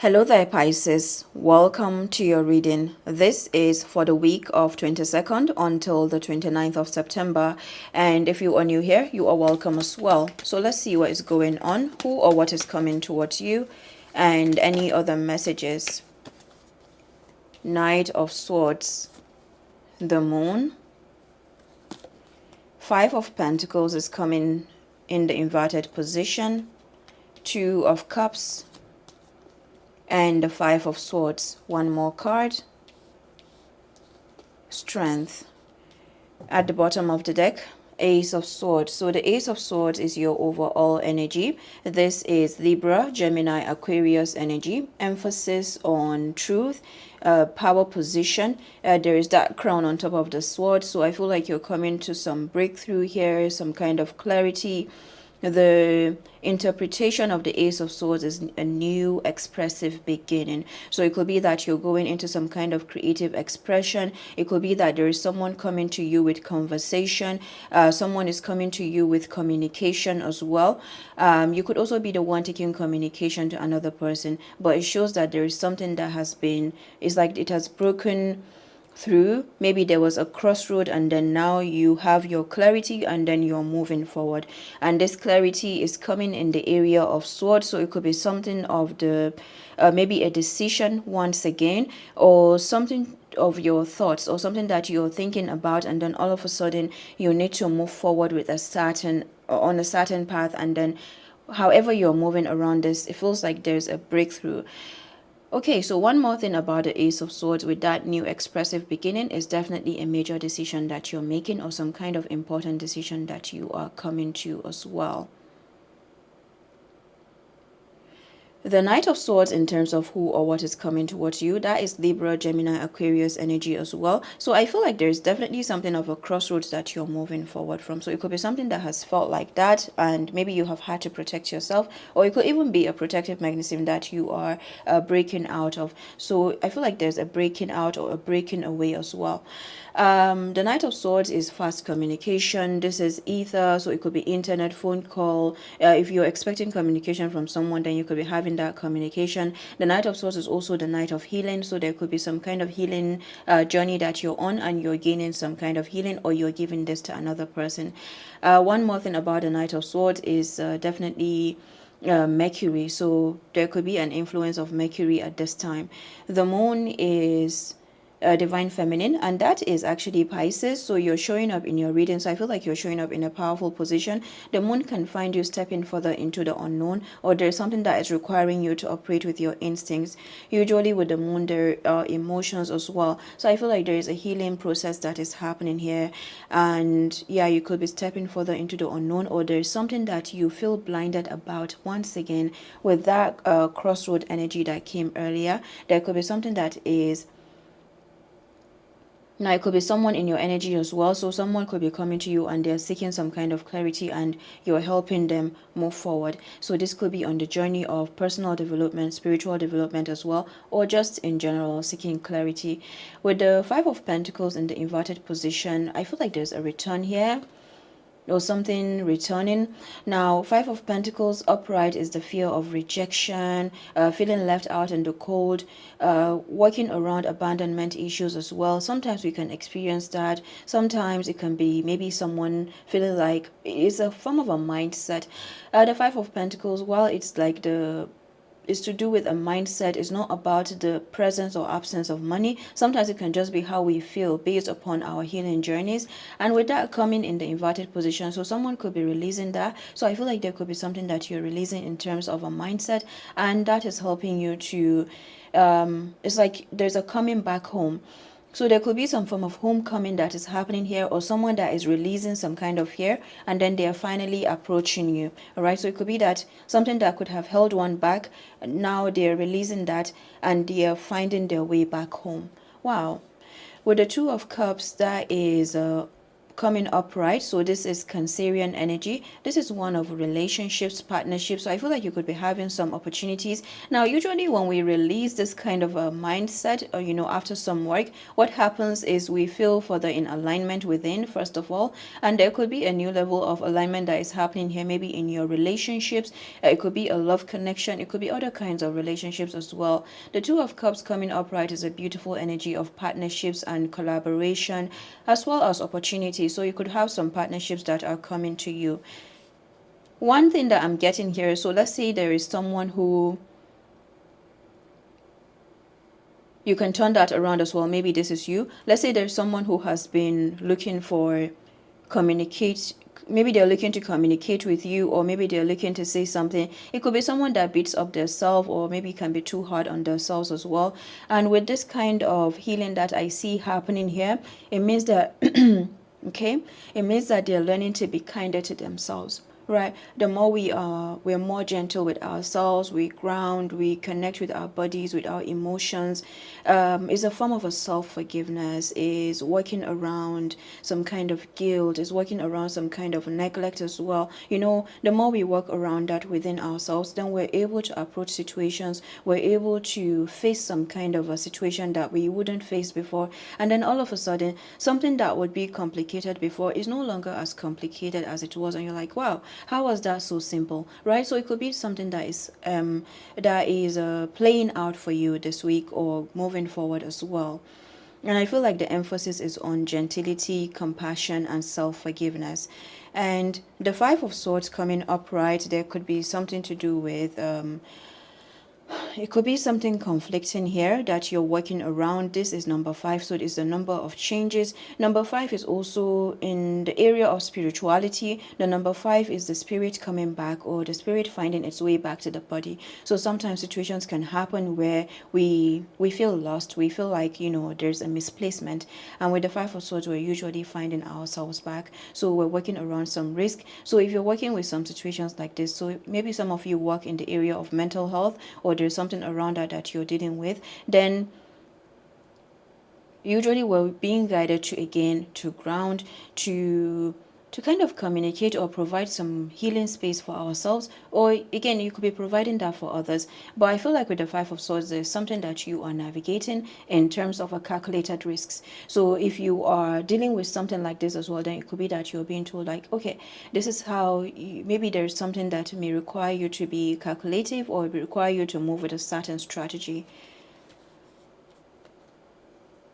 Hello there, Pisces. Welcome to your reading. This is for the week of 22nd until the 29th of September. And if you are new here, you are welcome as well. So let's see what is going on, who or what is coming towards you, and any other messages. Knight of Swords, the Moon. Five of Pentacles is coming in the inverted position. Two of Cups. And the Five of Swords. One more card. Strength. At the bottom of the deck, Ace of Swords. So the Ace of Swords is your overall energy. This is Libra, Gemini, Aquarius energy. Emphasis on truth, power position. There is that crown on top of the sword. So I feel like you're coming to some breakthrough here, some kind of clarity. The interpretation of the Ace of Swords is a new expressive beginning. So it could be that you're going into some kind of creative expression. It could be that there is someone coming to you with conversation. Someone is coming to you with communication as well. You could also be the one taking communication to another person. But it shows that there is something that has been, it's like it has broken through. Maybe there was a crossroad, and then now you have your clarity, and then you're moving forward. And this clarity is coming in the area of swords. So it could be something of the maybe a decision once again, or something of your thoughts, or something that you're thinking about, and then all of a sudden you need to move forward with a certain on a certain path. And then however you're moving around this, it feels like there's a breakthrough. Okay, so one more thing about the Ace of Swords with that new expressive beginning is definitely a major decision that you're making, or some kind of important decision that you are coming to as well. The Knight of Swords, in terms of who or what is coming towards you, that is Libra, Gemini, Aquarius energy as well. So I feel like there's definitely something of a crossroads that you're moving forward from. So it could be something that has felt like that, and maybe you have had to protect yourself, or it could even be a protective mechanism that you are breaking out of. So I feel like there's a breaking out or a breaking away as well. The Knight of Swords is fast communication. This is ether, so it could be internet, phone call. If you're expecting communication from someone, then you could be having that communication. The Knight of Swords is also the Knight of healing, so there could be some kind of healing journey that you're on, and you're gaining some kind of healing, or you're giving this to another person. One more thing about the Knight of Swords is definitely Mercury. So there could be an influence of Mercury at this time. The moon is divine feminine, and that is actually Pisces. So you're showing up in your reading, so I feel like you're showing up in a powerful position. The moon can find you stepping further into the unknown, or there's something that is requiring you to operate with your instincts. Usually with the moon there are emotions as well, so I feel like there is a healing process that is happening here. And yeah, you could be stepping further into the unknown, or there's something that you feel blinded about once again with that crossroad energy that came earlier. There could be something that is, now it could be someone in your energy as well. So someone could be coming to you and they're seeking some kind of clarity, and you're helping them move forward. So this could be on the journey of personal development, spiritual development as well, or just in general seeking clarity. With the Five of Pentacles in the inverted position, I feel like there's a return here, or something returning. Now, Five of Pentacles upright is the fear of rejection, feeling left out in the cold, working around abandonment issues as well. Sometimes we can experience that. Sometimes it can be maybe someone feeling like it's a form of a mindset. The Five of Pentacles, while it's like is to do with a mindset. It's not about the presence or absence of money. Sometimes it can just be how we feel based upon our healing journeys. And with that coming in the inverted position, so someone could be releasing that. So I feel like there could be something that you're releasing in terms of a mindset, and that is helping you to it's like there's a coming back home. So there could be some form of homecoming that is happening here, or someone that is releasing some kind of fear, and then they are finally approaching you. All right, so it could be that something that could have held one back, now they're releasing that, and they are finding their way back home. Wow. With the Two of Cups, that is coming upright. So this is Cancerian energy. This is one of relationships, partnerships. So I feel like you could be having some opportunities. Now, usually when we release this kind of a mindset, or after some work, what happens is we feel further in alignment within, first of all, and there could be a new level of alignment that is happening here, maybe in your relationships. It could be a love connection. It could be other kinds of relationships as well. The Two of Cups coming upright is a beautiful energy of partnerships and collaboration, as well as opportunities. So you could have some partnerships that are coming to you. One thing that I'm getting here, so let's say there is someone who, you can turn that around as well. Maybe this is you. Let's say there's someone who has been looking for communicate. Maybe they're looking to communicate with you, or maybe they're looking to say something. It could be someone that beats up themselves, or maybe can be too hard on themselves as well. And with this kind of healing that I see happening here, it means that okay, it means that they're learning to be kinder to themselves, right? The more we're more gentle with ourselves, we ground, we connect with our bodies, with our emotions. Is a form of a self-forgiveness, is working around some kind of guilt, is working around some kind of neglect as well. The more we work around that within ourselves, then we're able to approach situations, we're able to face some kind of a situation that we wouldn't face before, and then all of a sudden something that would be complicated before is no longer as complicated as it was, and you're like, wow, how was that so simple, right? So it could be something that is playing out for you this week or moving forward as well. And I feel like the emphasis is on gentility, compassion, and self-forgiveness. And the Five of Swords coming upright, there could be something to do with it could be something conflicting here that you're working around. This is number 5, so it is the number of changes. Number 5 is also in the area of spirituality. The number 5 is the spirit coming back, or the spirit finding its way back to the body. So sometimes situations can happen where we feel lost, we feel like there's a misplacement, and with the 5 of Swords we're usually finding ourselves back. So we're working around some risk. So if you're working with some situations like this, so maybe some of you work in the area of mental health, or there's something around that you're dealing with, then usually we're being guided to ground, to kind of communicate or provide some healing space for ourselves, or again you could be providing that for others. But I feel like with the 5 of Swords, there's something that you are navigating in terms of a calculated risks. So if you are dealing with something like this as well, then it could be that you're being told like, okay, this is how maybe there's something that may require you to be calculative, or require you to move with a certain strategy.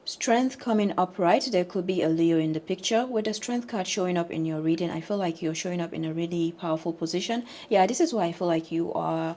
Strength coming upright, there could be a Leo in the picture. With the Strength card showing up in your reading, I feel like you're showing up in a really powerful position. Yeah, this is why I feel like you are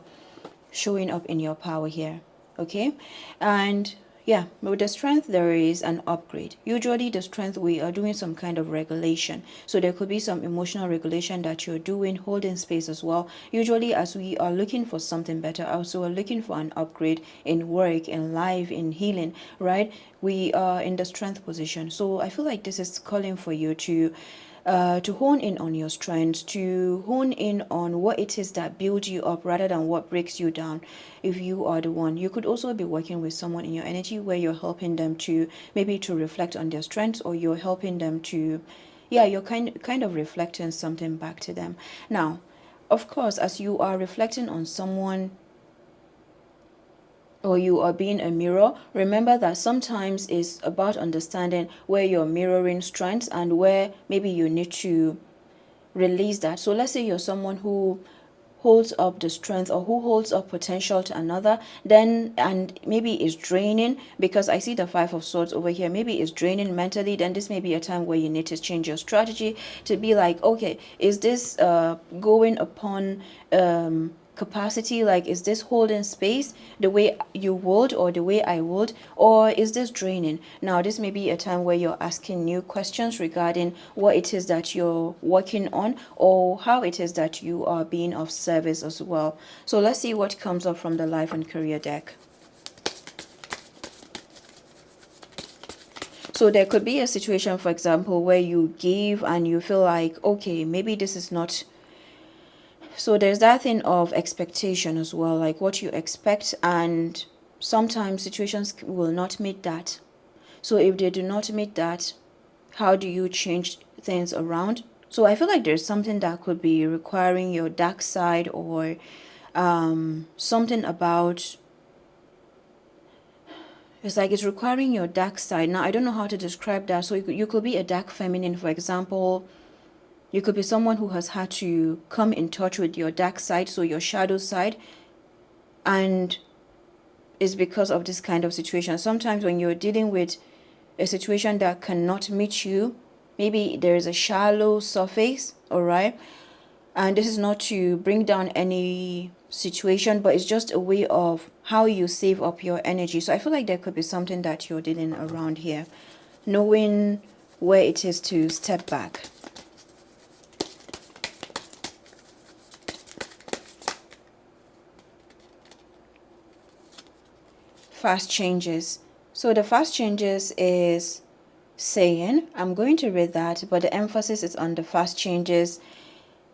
showing up in your power here, okay? And yeah, with the Strength, there is an upgrade. Usually the Strength, we are doing some kind of regulation. So there could be some emotional regulation that you're doing, holding space as well. Usually as we are looking for something better, also we're looking for an upgrade in work, in life, in healing, right? We are in the Strength position. So I feel like this is calling for you to hone in on your strengths, to hone in on what it is that builds you up rather than what breaks you down. If you are the one, you could also be working with someone in your energy where you're helping them to maybe to reflect on their strengths, or you're helping them to, yeah, you're kind of reflecting something back to them. Now, of course, as you are reflecting on someone, or you are being a mirror, remember that sometimes it's about understanding where you're mirroring strengths and where maybe you need to release that. So let's say you're someone who holds up the strength, or who holds up potential to another, then, and maybe is draining, because I see the 5 of Swords over here, maybe is draining mentally, then this may be a time where you need to change your strategy to be like, okay, is this going upon capacity, like is this holding space the way you would, or the way I would, or is this draining? Now this may be a time where you're asking new questions regarding what it is that you're working on, or how it is that you are being of service as well. So let's see what comes up from the life and career deck. So there could be a situation, for example, where you give and you feel like, okay, maybe this is not. So there's that thing of expectation as well, like what you expect, and sometimes situations will not meet that. So if they do not meet that, How do you change things around? So I feel like there's something that could be requiring your dark side, or something about, it's like it's requiring your dark side. Now I don't know how to describe that. So you could be a dark feminine, for example. You could be someone who has had to come in touch with your dark side, so your shadow side, and it's because of this kind of situation. Sometimes when you're dealing with a situation that cannot meet you, maybe there's a shallow surface, all right? And this is not to bring down any situation, but it's just a way of how you save up your energy. So I feel like there could be something that you're dealing around here, knowing where it is to step back. Fast changes. So the fast changes is saying, I'm going to read that, but the emphasis is on the fast changes.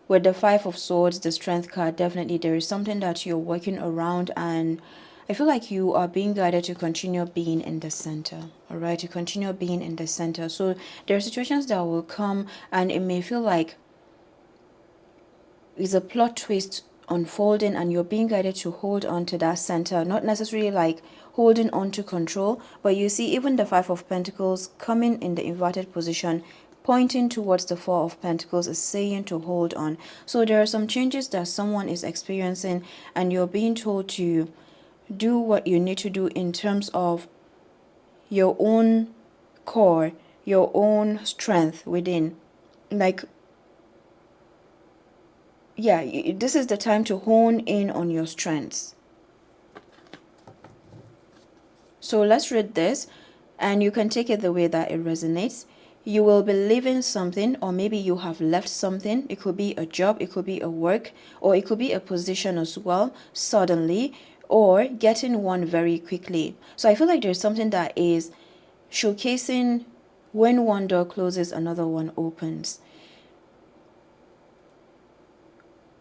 With the Five of Swords, the Strength card, definitely there is something that you're working around, and I feel like you are being guided to continue being in the center, all right? To continue being in the center. So there are situations that will come, and it may feel like it's a plot twist unfolding, and you're being guided to hold on to that center, not necessarily like holding on to control, but you see even the Five of Pentacles coming in the inverted position, pointing towards the Four of Pentacles, is saying to hold on. So there are some changes that someone is experiencing, and you're being told to do what you need to do in terms of your own core, your own strength within. Like, yeah, this is the time to hone in on your strengths. So let's read this, and you can take it the way that it resonates. You will be leaving something, or maybe you have left something. It could be a job, it could be a work, or it could be a position as well, suddenly, or getting one very quickly. So I feel like there's something that is showcasing when one door closes, another one opens.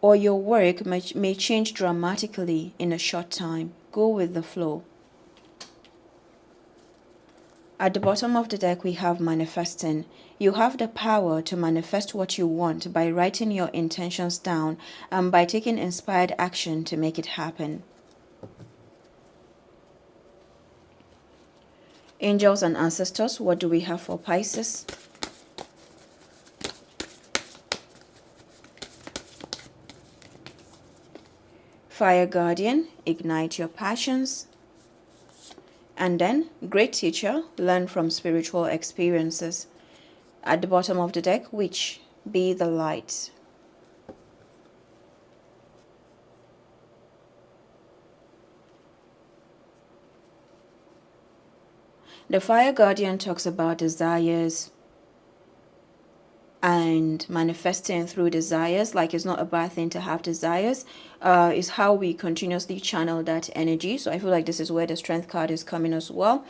Or your work may change dramatically in a short time. Go with the flow. At the bottom of the deck, we have manifesting. You have the power to manifest what you want by writing your intentions down and by taking inspired action to make it happen. Angels and ancestors, what do we have for Pisces? Fire guardian, ignite your passions. And then, great teacher, learn from spiritual experiences. At the bottom of the deck, witch, be the light. The fire guardian talks about desires and manifesting through desires. Like, it's not a bad thing to have desires. It's how we continuously channel that energy. So I feel like this is where the strength card is coming as well.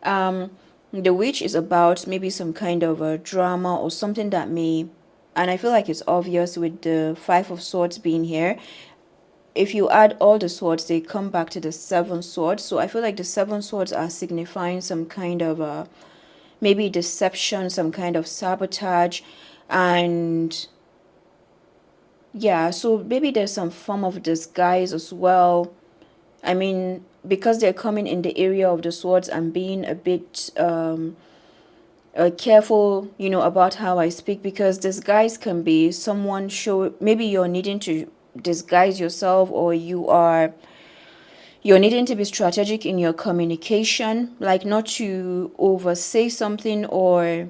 The witch is about maybe some kind of a drama or something that may, and I feel like it's obvious with the Five of Swords being here. If you add all the swords, they come back to the Seven Swords. So I feel like the Seven Swords are signifying some kind of maybe deception, some kind of sabotage. And yeah, so maybe there's some form of disguise as well. I mean, because they're coming in the area of the swords, I'm being a bit careful, you know, about how I speak, because disguise can be someone maybe you're needing to disguise yourself, or you're needing to be strategic in your communication, like not to oversay something, or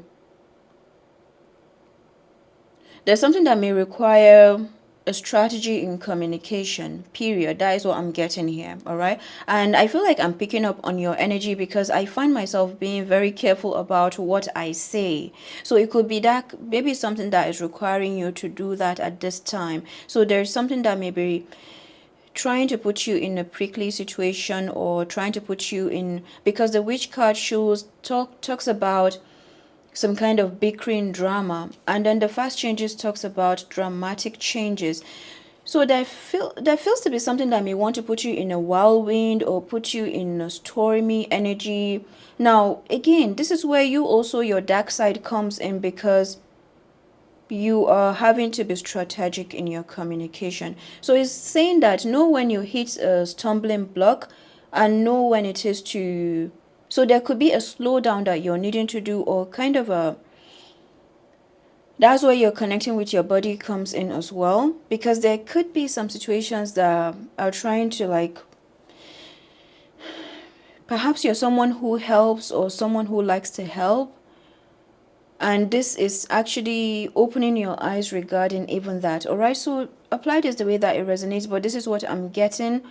there's something that may require a strategy in communication, period. That is what I'm getting here, all right? And I feel like I'm picking up on your energy, because I find myself being very careful about what I say. So it could be that maybe something that is requiring you to do that at this time. So there's something that may be trying to put you in a prickly situation, or trying to put you in, because the witch card talks about some kind of bickering drama, and then the fast changes talks about dramatic changes. So there feels to be something that may want to put you in a whirlwind or put you in a stormy energy. Now, again, this is where your dark side comes in, because you are having to be strategic in your communication. So it's saying that know when you hit a stumbling block and know when it is to. So there could be a slowdown that you're needing to do, or kind of a. That's where you're connecting with your body comes in as well, because there could be some situations that are trying to, like, perhaps you're someone who helps or someone who likes to help, and this is actually opening your eyes regarding even that. All right, so apply this the way that it resonates, but this is what I'm getting.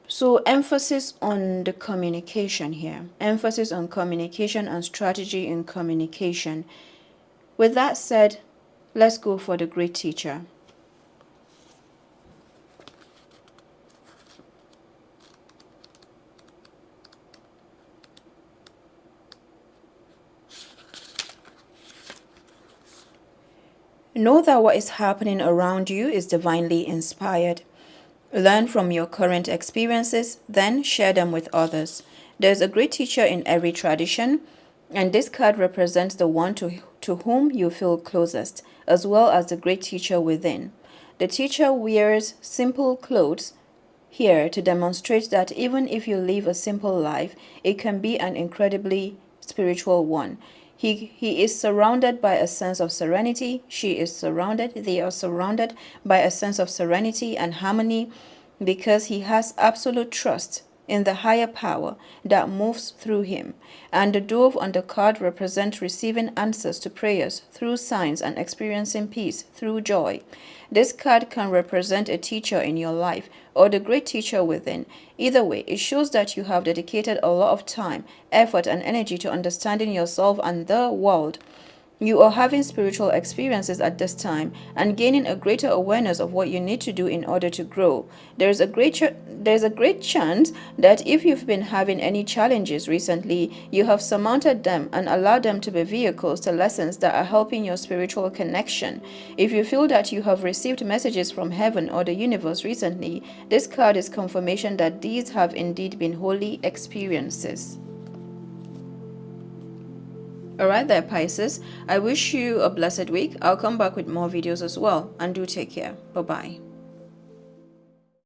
So emphasis on the communication here, emphasis on communication and strategy in communication. With that said, let's go for the great teacher. Know that what is happening around you is divinely inspired. Learn from your current experiences, then share them with others. There's a great teacher in every tradition, and this card represents the one to whom you feel closest, as well as the great teacher within. The teacher wears simple clothes here to demonstrate that even if you live a simple life, it can be an incredibly spiritual one. He is surrounded by a sense of serenity. They are surrounded by a sense of serenity and harmony, because he has absolute trust in the higher power that moves through him. And the dove on the card represents receiving answers to prayers through signs and experiencing peace through joy. This card can represent a teacher in your life or the great teacher within. Either way, it shows that you have dedicated a lot of time, effort, and energy to understanding yourself and the world. You are having spiritual experiences at this time and gaining a greater awareness of what you need to do in order to grow. There's a great chance that if you've been having any challenges recently, you have surmounted them and allowed them to be vehicles to lessons that are helping your spiritual connection. If you feel that you have received messages from heaven or the universe recently, this card is confirmation that these have indeed been holy experiences. Alright there, Pisces. I wish you a blessed week. I'll come back with more videos as well. And do take care. Bye-bye.